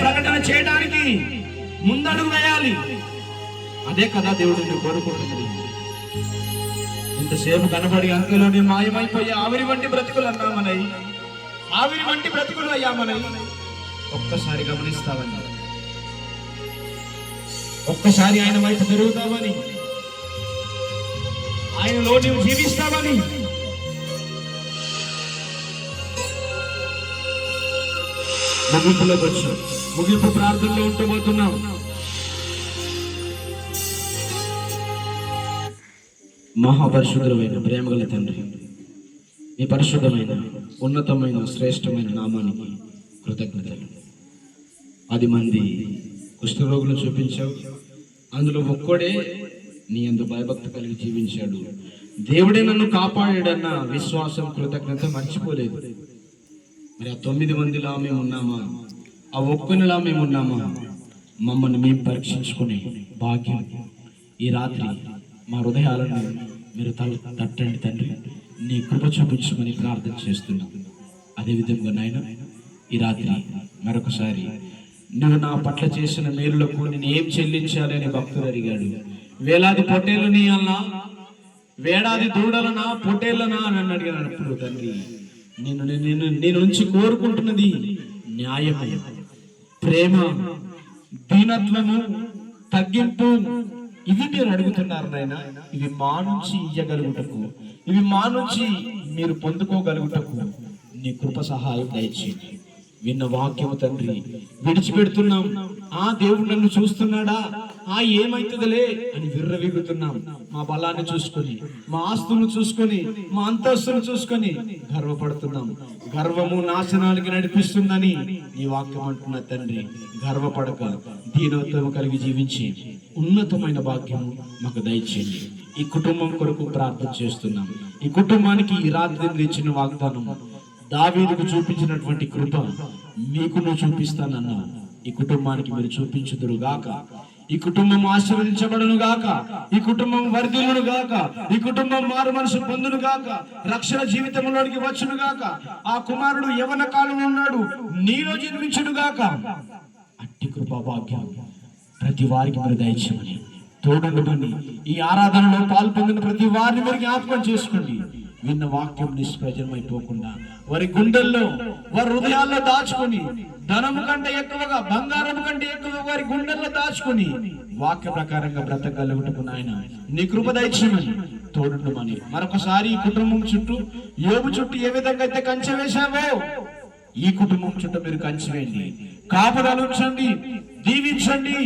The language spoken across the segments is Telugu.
ప్రకటన చేయడానికి ముందడుగు వేయాలి. అదే కదా దేవుడిని కోరుకుంటున్నది. ఇంతసేపు కనబడి అంకెలోని మాయమైపోయి ఆవిరి వంటి బ్రతుకులు అన్నామనై, ఆవిరి వంటి బ్రతుకులు అయ్యామనై ఒక్కసారి గమనిస్తావని, ఒక్కసారి ఆయన వైపు తిరుగుతావని, ఆయనలో నీవు జీవిస్తావని. ముగింపులోకి వచ్చి ముగింపు ప్రార్థనలో ఉంటబోతున్నాం. మహాపరిశుద్ధమైన ప్రేమగల తండ్రి, మీ పరిశుద్ధమైన ఉన్నతమైన శ్రేష్టమైన నామానికి కృతజ్ఞతలు. 10 మంది కుష్ఠరోగులు చూపించావు, అందులో ఒక్కడే నీ యందు భయభక్తి కలిగి జీవించాడు. దేవుడే నన్ను కాపాడాడన్న విశ్వాసం, కృతజ్ఞత మర్చిపోలేదు. మరి ఆ 9 మందిలా మేము ఉన్నామా? ఆ ఒక్కనిలా మేము ఉన్నామా? మమ్మల్ని మేము పరీక్షించుకునే భాగ్యం ఈ రాత్రి మా హృదయాలను మీరు తట్టండి తండ్రి. నీ కృప చూపించమని ప్రార్థన చేస్తున్నాం. అదేవిధంగా నాయన, ఈ రాత్రి మరొకసారి నువ్వు నా పట్ల చేసిన మేలులకు నేను ఏం చెల్లించాలి అని భక్తులు అడిగాడు. వేలాది పొట్టేళ్ళు నీ అన్నా, వేడాది దూడలనా పొట్టేళ్ళనా అని అడిగినప్పుడు తండ్రి, నేను నుంచి కోరుకుంటున్నది న్యాయమే, ప్రేమ, దీనత్వము, తగ్గింపు. ఇవి మీరు అడుగుతున్నారు నాయన. ఇవి మా నుంచి ఇయ్యగలుగుటకు, ఇవి మా నుంచి మీరు పొందుకోగలుగుటకు నీ కృప సహాయం దయచేయండి. విన్న వాక్యము తండ్రి విడిచిపెడుతున్నాం. ఆ దేవుడు నన్ను చూస్తున్నాడా, ఏమైతుందిలే అని విర్రవీగుతున్నాం. మా బలాన్ని చూసుకొని, మా ఆస్తులను చూసుకొని, మా అంతస్తును చూసుకొని గర్వపడుతున్నాం. గర్వము నాశనానికి నడిపిస్తుందని నీ వాక్యం అంటున్న తండ్రి, గర్వపడక దీనత్వం కలిగి జీవించి ఉన్నతమైన భాగ్యము మాకు దయచేయండి. ఈ కుటుంబం కొరకు ప్రార్థన చేస్తున్నాం. ఈ కుటుంబానికి ఈ రాత్రి ఇచ్చిన వాగ్దానం, దావీదుకు చూపించినటువంటి కృప మీకు నువ్వు చూపిస్తానన్నా, ఈ కుటుంబానికి మీరు చూపించుదురు గాక. ఈ కుటుంబం ఆశీర్వదించబడును గాక. ఈ కుటుంబం వర్ధిల్లును గాక. ఈ కుటుంబం మారు మనసు పొందును గాక. రక్షణ జీవితంలోనికి వచ్చును గాక. ఆ కుమారుడు యవన కాలంలో ఉన్నాడు, నీలో జన్మించును గాక. అట్టి కృపా భాగ్యం ప్రతి వారికి మీరు దయచేయమని, తోడుండమని, ఈ ఆరాధనలో పాల్పొందిన ప్రతి వారిని మీరు జ్ఞాపకం చేసుకోండి. విన్న వాక్యం నిష్ప్రయోజనమైపోకుండా వారి గుండెల్లో, వారి హృదయాల్లో దాచుకొని, ధనము కంటే ఎక్కువగా, బంగారం కంటే ఎక్కువగా వారి గుండెల్లో దాచుకొని వాక్య ప్రకారంగా బ్రతకగలుగుటకు నాయన నీ కృప దయచేయమని, తోడుండమని మరొకసారి ఈ కుటుంబం చుట్టూ, యోబు చుట్టూ ఏ విధంగా అయితే కంచె వేశావో ఈ కుటుంబం చుట్టూ మీరు కంచె వేయండి, కాపుదలు ఉంచండి, దీవించండి,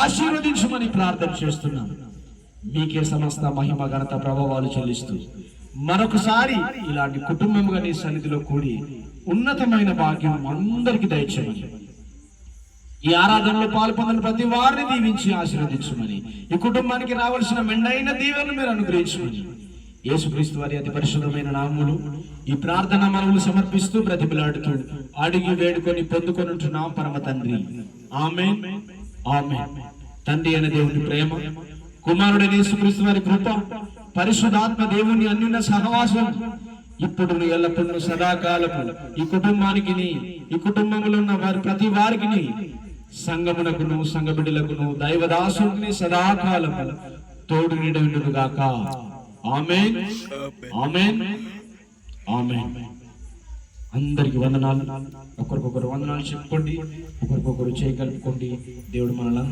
ఆశీర్వదించమని ప్రార్థన చేస్తున్నాం. మీకే సమస్త మహిమ ఘనత ప్రభావాలు చెల్లిస్తూ మరొకసారి ఇలాంటి కుటుంబంగా నీ సన్నిధిలో కూడి ఉన్నతమైన భాగ్యం అందరికి దయచేయమని, ఈ ఆరాధనలో పాల్పొందిన ప్రతి వారిని దీవించి ఆశీర్వదించమని, ఈ కుటుంబానికి రావాల్సిన మెండైన దీవెనలు మీరు అనుగ్రహించమని, యేసుక్రీస్తు వారి అతి పరిశుద్ధమైన నామములు ఈ ప్రార్థన మనవులు సమర్పిస్తూ బ్రతిమలాడుతూ అడిగి వేడుకొని పొందుకొనుంటున్నాం పరమ తండ్రి. ఆమేన్, ఆమేన్. తండ్రి అయిన దేవుని ప్రేమ, కుమారుడైన యేసుక్రీస్తు వారి కృప, పరిశుద్ధాత్మ దేవుని అన్యున్న సహవాసం ఇప్పుడు ఎల్లప్పుడూ సదాకాలము ఈ కుటుంబానికి, ఈ కుటుంబంలో ఉన్న వారి ప్రతి వారికి, సంఘమునకును, సంఘ బిడ్డలకును, దైవదాసుని సదాకాలము తోడు నీడను గాక. ఆమేన్, ఆమేన్, ఆమేన్. అందరికి వందనాలు. ఒకరికొకరు వందనాలు చెప్పుకోండి, ఒకరికొకరు చేయగలుపుకోండి. దేవుడు మనల్ని